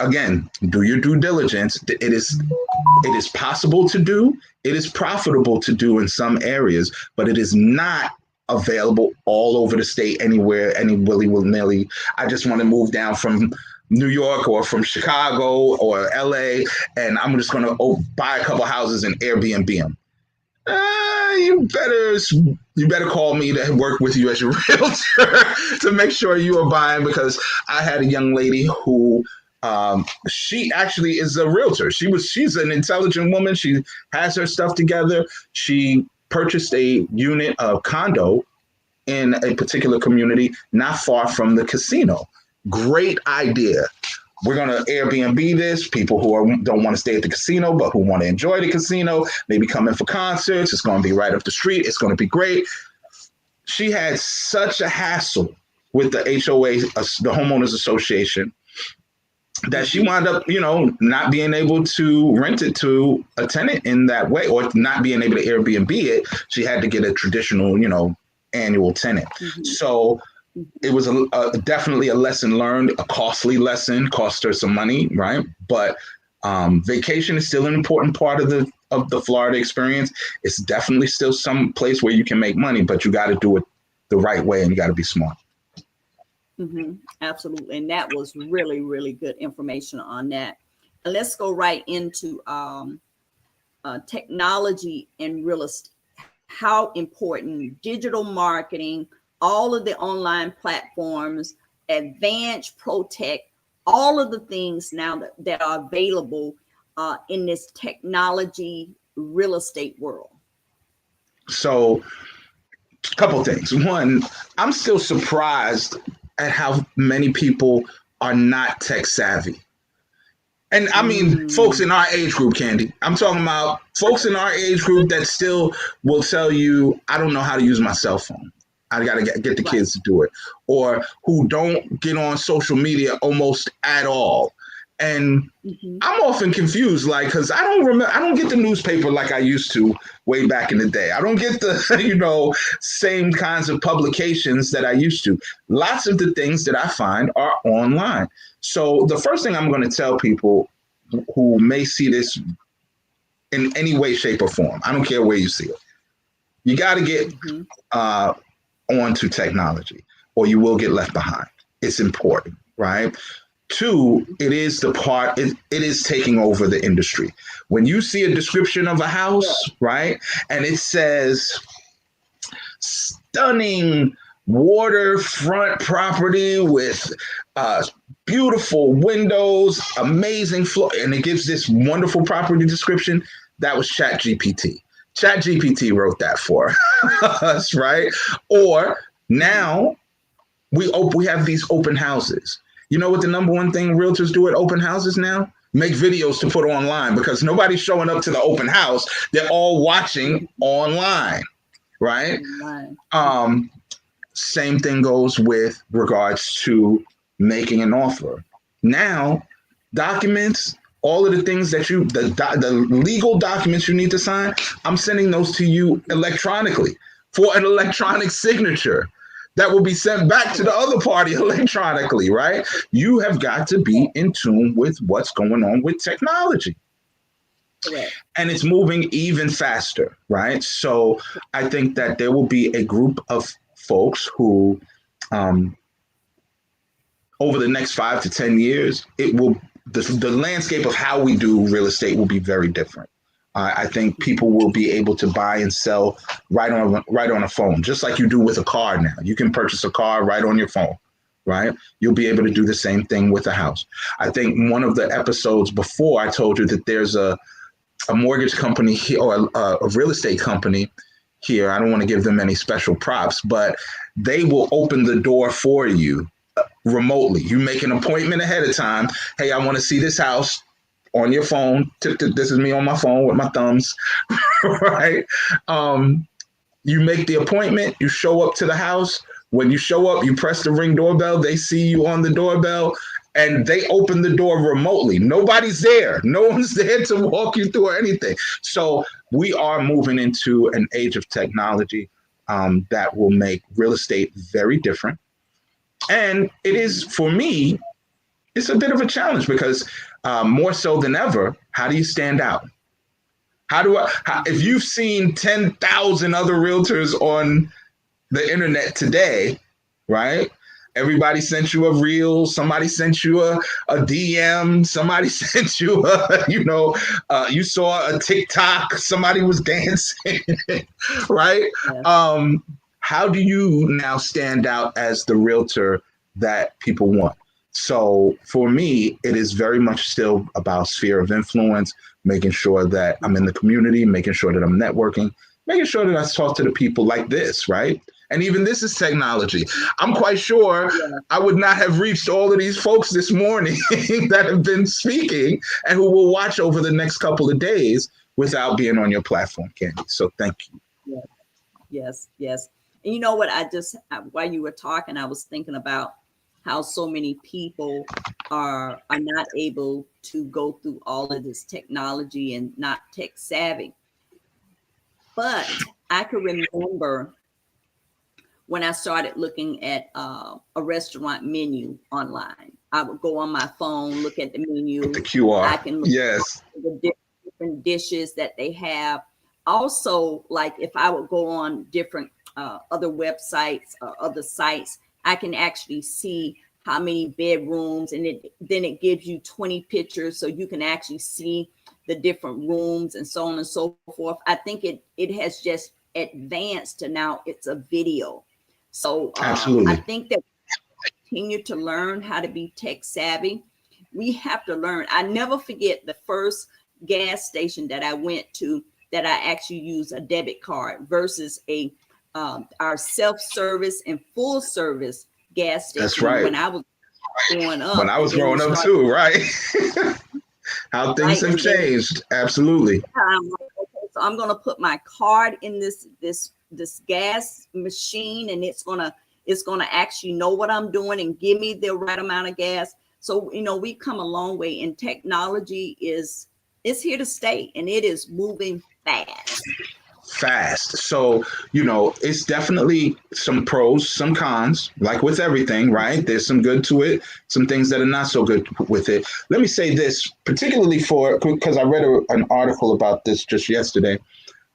again, do your due diligence. It is possible to do. It is profitable to do in some areas, but it is not available all over the state, anywhere, any willy-nilly. I just want to move down from New York or from Chicago or LA, and I'm just going to buy a couple houses and Airbnb them. You better call me to work with you as your realtor to make sure you are buying, because I had a young lady who she actually is a realtor. She's an intelligent woman. She has her stuff together. She purchased a unit of condo in a particular community not far from the casino. Great idea. We're going to Airbnb this. People who don't want to stay at the casino, but who want to enjoy the casino, maybe come in for concerts. It's going to be right up the street. It's going to be great. She had such a hassle with the HOA, the homeowners association, that she wound up, not being able to rent it to a tenant in that way, or not being able to Airbnb it. She had to get a traditional, annual tenant. Mm-hmm. So it was definitely a lesson learned, a costly lesson, cost her some money, right? But vacation is still an important part of the Florida experience. It's definitely still some place where you can make money, but you got to do it the right way and you got to be smart. Mm-hmm. Absolutely. And that was really, really good information on that. And let's go right into technology and real estate. How important digital marketing, all of the online platforms, Advanced ProTech, all of the things now that are available in this technology real estate world. So a couple things. One, I'm still surprised at how many people are not tech savvy. And I mean, folks in our age group, Candy, I'm talking about folks in our age group that still will tell you, I don't know how to use my cell phone. I got to get the kids to do it. Or who don't get on social media almost at all. And I'm often confused, because I don't get the newspaper like I used to way back in the day. I don't get the, same kinds of publications that I used to. Lots of the things that I find are online. So the first thing I'm going to tell people who may see this in any way, shape, or form, I don't care where you see it, you got to get onto technology or you will get left behind. It's important, right? Two, it is it is taking over the industry. When you see a description of a house, right, and it says stunning waterfront property with beautiful windows, amazing floor, and it gives this wonderful property description, that was ChatGPT. ChatGPT wrote that for us, right? Or now we have these open houses. You know what the number one thing realtors do at open houses now? Make videos to put online, because nobody's showing up to the open house. They're all watching online, right? Same thing goes with regards to making an offer. Now, documents, all of the things that the legal documents you need to sign, I'm sending those to you electronically for an electronic signature that will be sent back to the other party electronically, right? You have got to be in tune with what's going on with technology. Correct. And it's moving even faster, right? So I think that there will be a group of folks who, over the next 5 to 10 years, the landscape of how we do real estate will be very different. I think people will be able to buy and sell right on a phone, just like you do with a car now. You can purchase a car right on your phone, right? You'll be able to do the same thing with a house. I think one of the episodes before, I told you that there's a mortgage company here, or a real estate company here. I don't want to give them any special props, but they will open the door for you remotely. You make an appointment ahead of time. Hey, I want to see this house. On your phone. This is me on my phone with my thumbs, right? You make the appointment, you show up to the house. When you show up, you press the Ring doorbell, they see you on the doorbell, and they open the door remotely. Nobody's there. No one's there to walk you through or anything. So we are moving into an age of technology that will make real estate very different. And it is, for me, it's a bit of a challenge, because more so than ever, how do you stand out? If you've seen 10,000 other realtors on the internet today, right? Everybody sent you a reel, somebody sent you a DM, somebody sent you you saw a TikTok, somebody was dancing, right? Yeah. How do you now stand out as the realtor that people want? So for me, it is very much still about sphere of influence, making sure that I'm in the community, making sure that I'm networking, making sure that I talk to the people like this, right? And even this is technology. I'm quite sure I would not have reached all of these folks this morning that have been speaking and who will watch over the next couple of days without being on your platform, Candy. So thank you. Yes. And you know what? While you were talking, I was thinking about how so many people are not able to go through all of this technology and not tech savvy. But I can remember when I started looking at a restaurant menu online. I would go on my phone, look at the menu. With the QR. I can look at the different dishes that they have. Also, like if I would go on different other websites or other sites, I can actually see how many bedrooms, and then it gives you 20 pictures, so you can actually see the different rooms and so on and so forth. I think it has just advanced to now it's a video. So absolutely. I think that we continue to learn how to be tech savvy. We have to learn. I never forget the first gas station that I went to that I actually used a debit card versus our self-service and full service gas station. That's right. When I was growing up. When I was growing up too, right? How things have changed. Absolutely. So I'm going to put my card in this gas machine, and it's going to actually know what I'm doing and give me the right amount of gas. So, we've come a long way, and technology is here to stay, and it is moving fast. So, it's definitely some pros, some cons, like with everything, right? There's some good to it, some things that are not so good with it. Let me say this, particularly because I read an article about this just yesterday,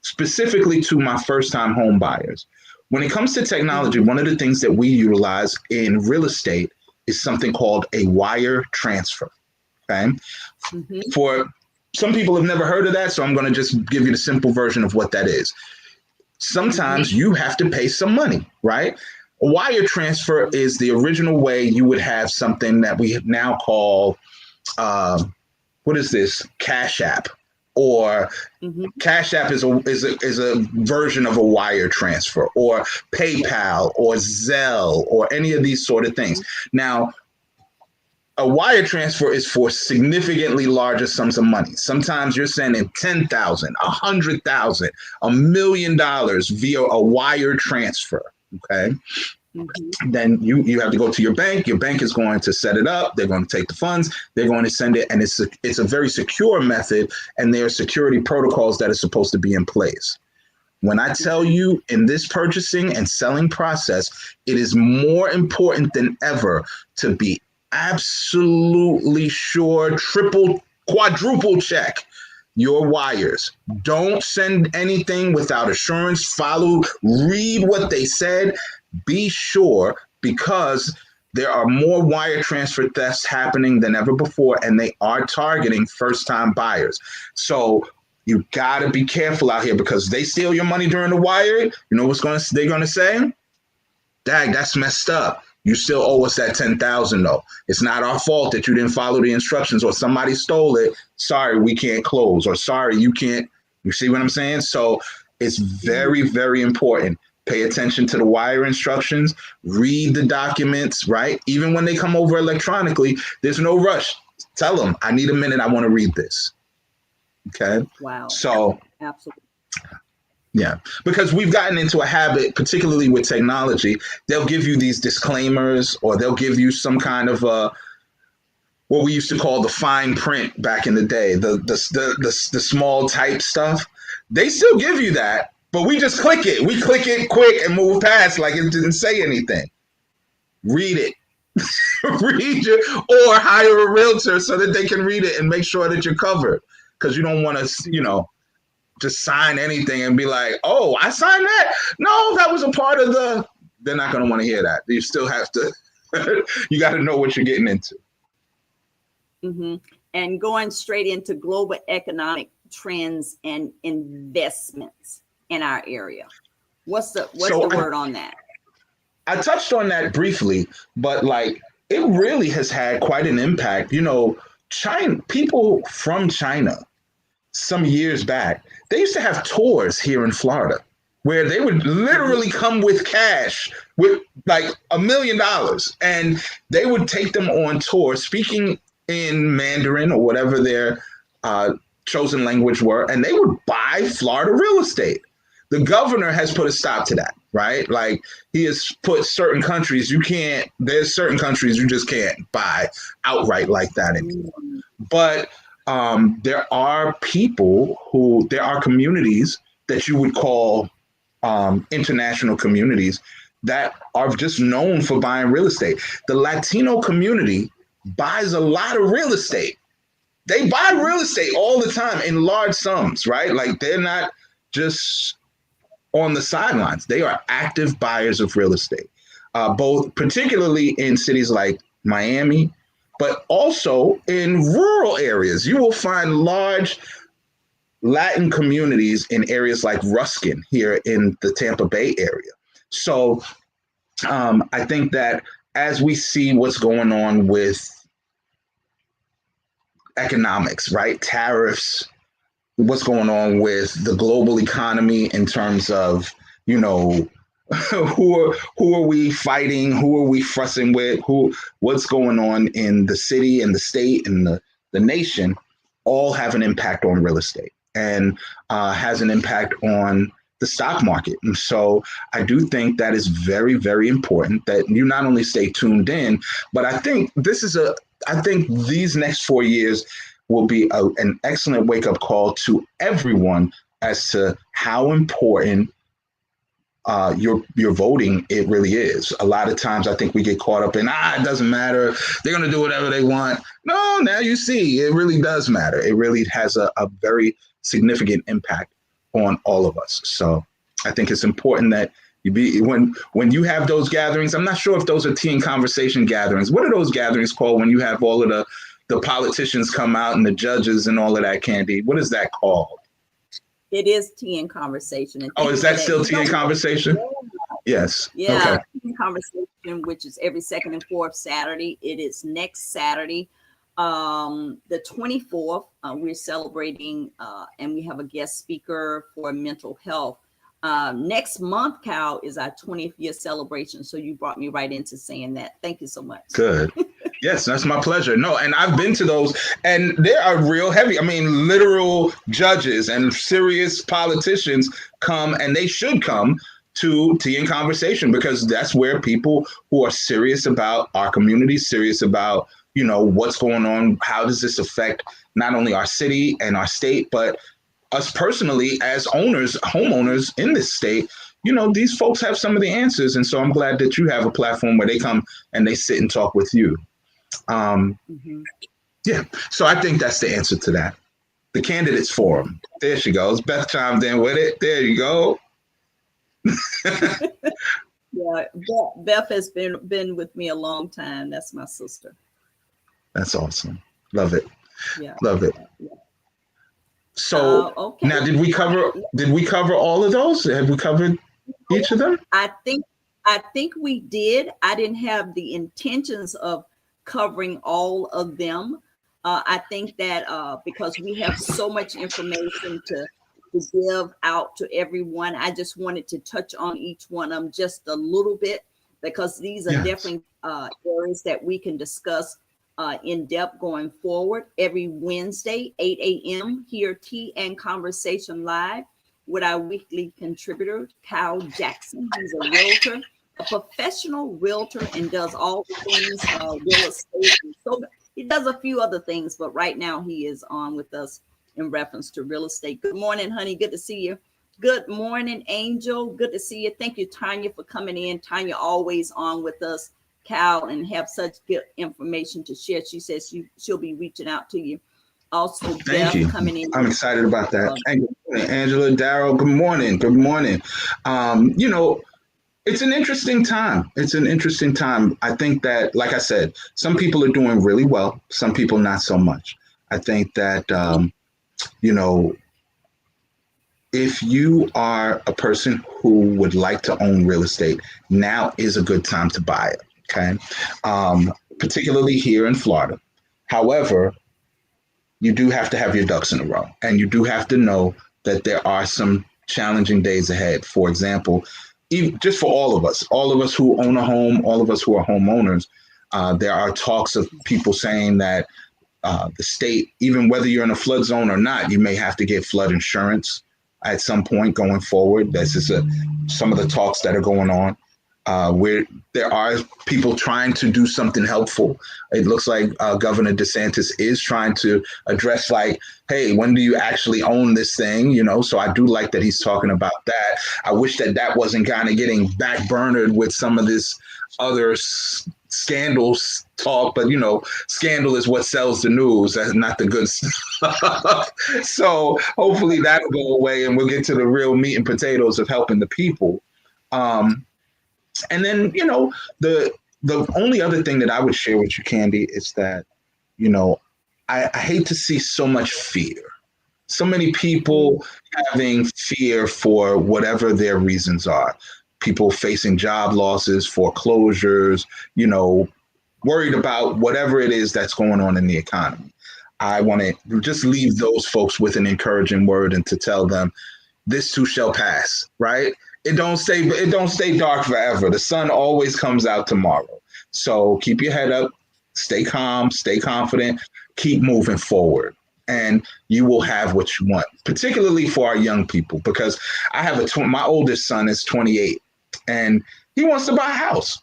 specifically to my first-time home buyers. When it comes to technology, one of the things that we utilize in real estate is something called a wire transfer, okay? For some people have never heard of that, so I'm going to just give you the simple version of what that is. Sometimes you have to pay some money, right? A wire transfer is the original way you would have something that we now call, what is this? Cash App, or Mhm. Cash App is a version of a wire transfer, or PayPal or Zelle or any of these sort of things. Now, a wire transfer is for significantly larger sums of money. Sometimes you're sending 10,000, 100,000, $1 million via a wire transfer. Okay. Mhm. Then you have to go to your bank. Your bank is going to set it up. They're going to take the funds. They're going to send it, and it's a very secure method. And there are security protocols that are supposed to be in place. When I tell you in this purchasing and selling process, it is more important than ever to be absolutely sure, triple, quadruple check your wires. Don't send anything without assurance. Read what they said. Be sure, because there are more wire transfer thefts happening than ever before, and they are targeting first-time buyers. So you gotta be careful out here, because they steal your money during the wire. You know they're gonna say? Dag, that's messed up. You still owe us that 10,000 though. It's not our fault that you didn't follow the instructions, or somebody stole it. Sorry, we can't close, or sorry, you can't. You see what I'm saying? So it's very, very important. Pay attention to the wire instructions, read the documents, right? Even when they come over electronically, there's no rush. Tell them, I need a minute, I want to read this. Okay. Wow. So, Absolutely. yeah, because we've gotten into a habit, particularly with technology, they'll give you these disclaimers, or they'll give you some kind of what we used to call the fine print back in the day, the small type stuff. They still give you that, but we just click it. We click it quick and move past like it didn't say anything. Read it. Read your, or hire a realtor so that they can read it and make sure that you're covered. Because you don't want to, just sign anything and be like, oh, I signed that. No, that was a part of the. They're not going to want to hear that. You still have to. You got to know what you're getting into. Mm-hmm. And going straight into global economic trends and investments in our area. What's the word on that? I touched on that briefly, but like it really has had quite an impact. China, people from China some years back, they used to have tours here in Florida where they would literally come with cash, with like $1 million, and they would take them on tour speaking in Mandarin or whatever their chosen language were, and they would buy Florida real estate. The governor has put a stop to that, right? Like he has put certain countries, there's certain countries you just can't buy outright like that anymore. But there are communities that you would call international communities that are just known for buying real estate. The Latino community buys a lot of real estate. They buy real estate all the time in large sums, right? Like they're not just on the sidelines. They are active buyers of real estate, both particularly in cities like Miami, but also in rural areas. You will find large Latin communities in areas like Ruskin here in the Tampa Bay area. So I think that as we see what's going on with economics, right? Tariffs, what's going on with the global economy in terms of, who are we fighting? Who are we fussing with? What's going on in the city and the state and the nation all have an impact on real estate and has an impact on the stock market. And so I do think that is very, very important that you not only stay tuned in, but I think these next 4 years will be an excellent wake-up call to everyone as to how important your voting it really is. A lot of times I think we get caught up in it doesn't matter, they're going to do whatever they want. No, now you see it really does matter. It really has a very significant impact on all of us. So I think it's important that you be when you have those gatherings. I'm not sure if those are tea and conversation gatherings. What are those gatherings called when you have all of the politicians come out and the judges and all of that, Candy? What is that called? It is tea and conversation. And is that still tea and conversation? Yes. Yeah. Okay. Tea and conversation, which is every second and fourth Saturday. It is next Saturday, The 24th, we're celebrating, and we have a guest speaker for mental health. Next month, Cal, is our 20th year celebration. So you brought me right into saying that. Thank you so much. Good. Yes, that's my pleasure. No, and I've been to those, and they are real heavy. I mean, literal judges and serious politicians come, and they should come to Tea and Conversation, because that's where people who are serious about our community, serious about, what's going on, how does this affect not only our city and our state, but us personally as owners, homeowners in this state. These folks have some of the answers. And so I'm glad that you have a platform where they come and they sit and talk with you. Yeah, so I think that's the answer to that. The Candidates Forum. There she goes. Beth chimed in with it. There you go. Yeah, Beth has been with me a long time. That's my sister. That's awesome. Love it. Yeah. Love it. Yeah. So okay. Now, did we cover all of those? Have we covered each of them? I think we did. I didn't have the intentions of covering all of them. I think that because we have so much information to give out to everyone, I just wanted to touch on each one of them just a little bit, because these are definitely areas that we can discuss in depth going forward. Every Wednesday, 8 a.m. here, Tea and Conversation Live with our weekly contributor, Kyle Jackson. He's a realtor, a professional realtor, and does all the things real estate. And so he does a few other things, but right now he is on with us in reference to real estate. Good morning, honey. Good to see you. Good morning, Angel. Good to see you. Thank you, Tanya, for coming in. Tanya always on with us, Cal, and have such good information to share. She says she'll be reaching out to you. Also, Thank you. Coming in. I'm excited about that. Angela, Darryl, good morning. Good morning. It's an interesting time. It's an interesting time. I think that, like I said, some people are doing really well. Some people not so much. I think that, if you are a person who would like to own real estate, now is a good time to buy it. Okay. Particularly here in Florida. However, you do have to have your ducks in a row, and you do have to know that there are some challenging days ahead. For example, even just for all of us who own a home, all of us who are homeowners, there are talks of people saying that the state, even whether you're in a flood zone or not, you may have to get flood insurance at some point going forward. This is some of the talks that are going on. Where there are people trying to do something helpful. It looks like Governor DeSantis is trying to address, like, hey, when do you actually own this thing? So I do like that he's talking about that. I wish that wasn't kind of getting backburnered with some of this other scandals talk, but scandal is what sells the news. That's not the good stuff. So hopefully that'll go away and we'll get to the real meat and potatoes of helping the people. And then, the only other thing that I would share with you, Candy, is that, I hate to see so much fear. So many people having fear for whatever their reasons are. People facing job losses, foreclosures, worried about whatever it is that's going on in the economy. I want to just leave those folks with an encouraging word and to tell them this too shall pass, right? It don't stay dark forever. The sun always comes out tomorrow. So keep your head up, stay calm, stay confident, keep moving forward, and you will have what you want, particularly for our young people, because I have my oldest son is 28 and he wants to buy a house.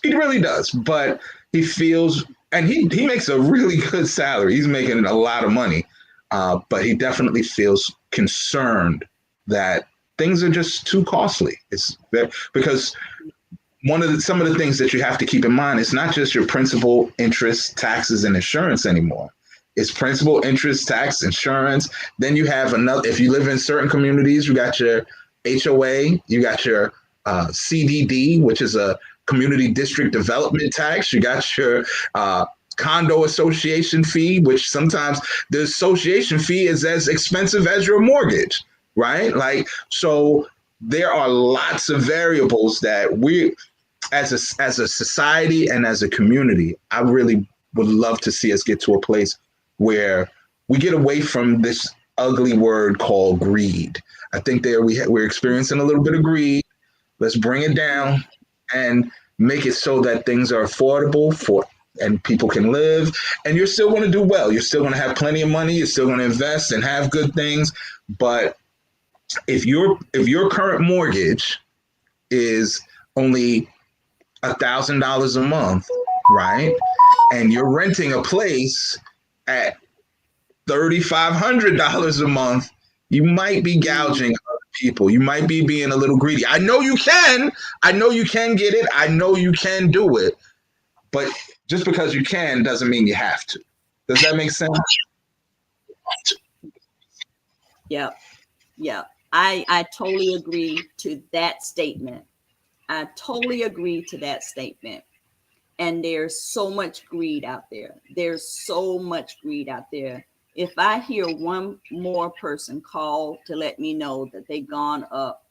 He really does, but he feels, and he makes a really good salary. He's making a lot of money, but he definitely feels concerned that things are just too costly. It's because some of the things that you have to keep in mind, it's not just your principal, interest, taxes, and insurance anymore. It's principal, interest, tax, insurance. Then you have another, if you live in certain communities, you got your HOA, you got your CDD, which is a community district development tax. You got your condo association fee, which sometimes the association fee is as expensive as your mortgage. Right? Like, so there are lots of variables that we, as a society and as a community, I really would love to see us get to a place where we get away from this ugly word called greed. I think we're experiencing a little bit of greed. Let's bring it down and make it so that things are affordable and people can live, and you're still going to do well. You're still going to have plenty of money. You're still going to invest and have good things. But if your current mortgage is only $1,000 a month, right, and you're renting a place at $3,500 a month, you might be gouging other people. You might be being a little greedy. I know you can. I know you can get it. I know you can do it. But just because you can doesn't mean you have to. Does that make sense? Yeah. Yeah. I totally agree to that statement. I totally agree to that statement. And there's so much greed out there. There's so much greed out there. If I hear one more person call to let me know that they've gone up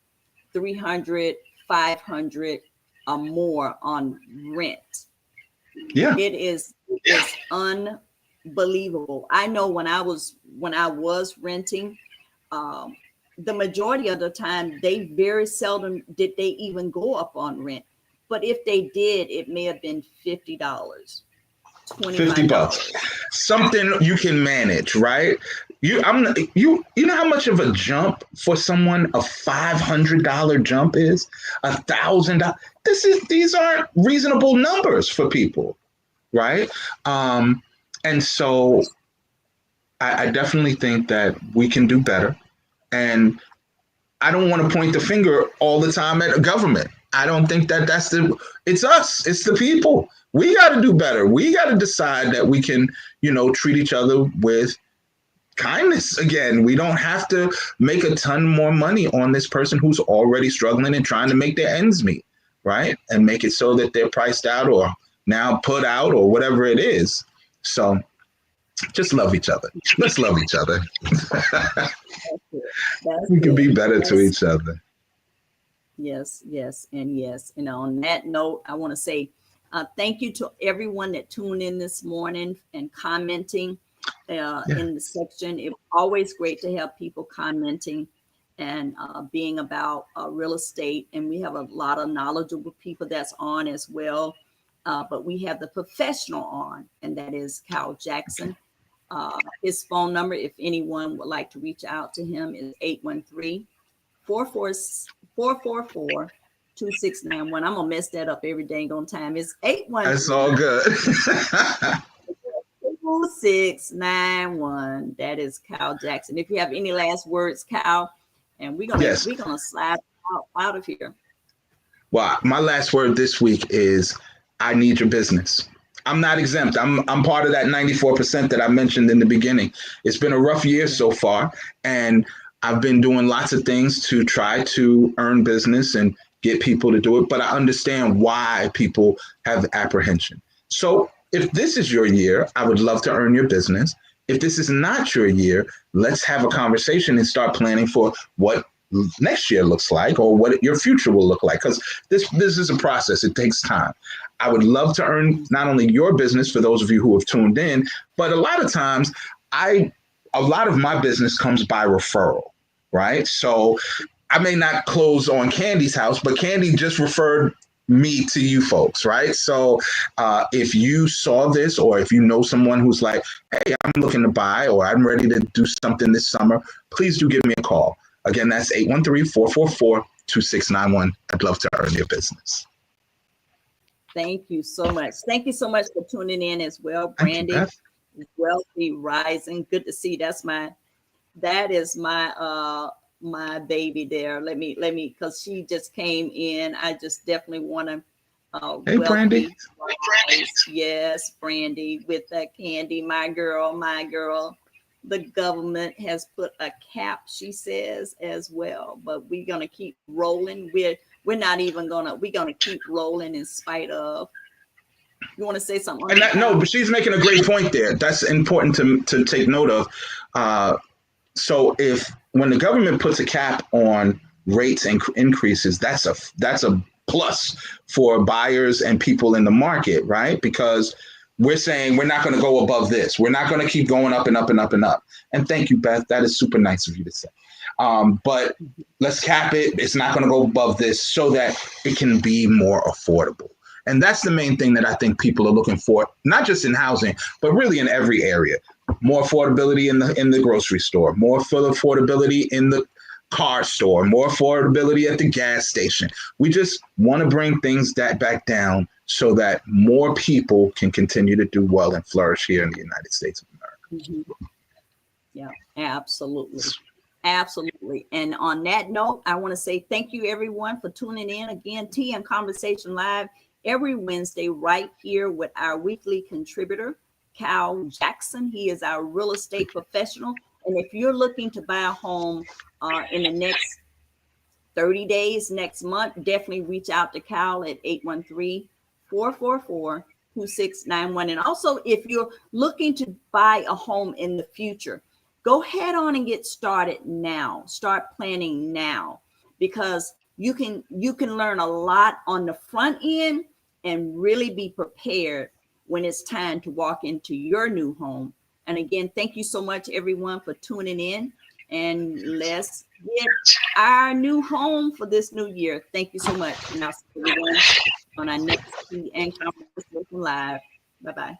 300, 500 or more on rent, Yeah. it's unbelievable. I know when I was renting, the majority of the time, they very seldom did they even go up on rent. But if they did, it may have been $50, $50, something you can manage, right? You know how much of a jump for someone a $500 jump is? $1,000. These aren't reasonable numbers for people, right? And so I definitely think that we can do better. And I don't want to point the finger all the time at a government. I don't think that it's us. It's the people. We got to do better. We got to decide that we can, treat each other with kindness again. We don't have to make a ton more money on this person who's already struggling and trying to make their ends meet, right? And make it so that they're priced out or now put out or whatever it is. So just love each other. Let's love each other. We can be better to each other. Yes, yes, and yes. And on that note, I want to say thank you to everyone that tuned in this morning and commenting in the section. It's always great to have people commenting and being about real estate. And we have a lot of knowledgeable people that's on as well. But we have the professional on, and that is Kyle Jackson. His phone number, if anyone would like to reach out to him, is 813-444-2691. I'm gonna mess that up every dang on time. It's 813. That's all good. 2691. That is Kyle Jackson. If you have any last words, Kyle, and we're gonna slide out of here. Well, my last word this week is I need your business. I'm not exempt. I'm part of that 94% that I mentioned in the beginning. It's been a rough year so far, and I've been doing lots of things to try to earn business and get people to do it, but I understand why people have apprehension. So if this is your year, I would love to earn your business. If this is not your year, let's have a conversation and start planning for what next year looks like or what your future will look like, because this is a process. It takes time. I would love to earn not only your business for those of you who have tuned in, but a lot of times a lot of my business comes by referral, right? So I may not close on Candy's house, but Candy just referred me to you folks, right? So if you saw this, or if you know someone who's like, hey, I'm looking to buy, or I'm ready to do something this summer, please do give me a call. Again, that's 813-444-2691. I'd love to earn your business. Thank you so much. Thank you so much for tuning in as well, Brandy. Wealthy Rising. Good to see. That is my baby there. Let me, because she just came in. I just definitely want to hey, Brandy. Yes, Brandy, with that Candy, my girl. The government has put a cap, she says, as well. But we're gonna keep rolling. We're gonna keep rolling in spite of. You want to say something? No, but she's making a great point there. That's important to take note of. So when the government puts a cap on rates and increases, that's a plus for buyers and people in the market, right? Because We're saying we're not going to go above this. We're not going to keep going up and up and up and up. And thank you, Beth. That is super nice of you to say. But let's cap it. It's not going to go above this so that it can be more affordable. And that's the main thing that I think people are looking for, not just in housing, but really in every area. More affordability in the grocery store, more affordability in the car store, more affordability at the gas station. We just want to bring things that back down so that more people can continue to do well and flourish here in the United States of America. Mm-hmm. Yeah, absolutely. Absolutely. And on that note, I want to say thank you everyone for tuning in again. TM Conversation Live every Wednesday right here with our weekly contributor, Cal Jackson. He is our real estate professional. And if you're looking to buy a home in the next 30 days, next month, definitely reach out to Cal at 813-444-2691. And also, if you're looking to buy a home in the future, go head on and get started now. Start planning now, because you can learn a lot on the front end and really be prepared when it's time to walk into your new home. And again, thank you so much, everyone, for tuning in. And let's get our new home for this new year. Thank you so much. And I'll see everyone on our next TM Conversation Live. Bye-bye.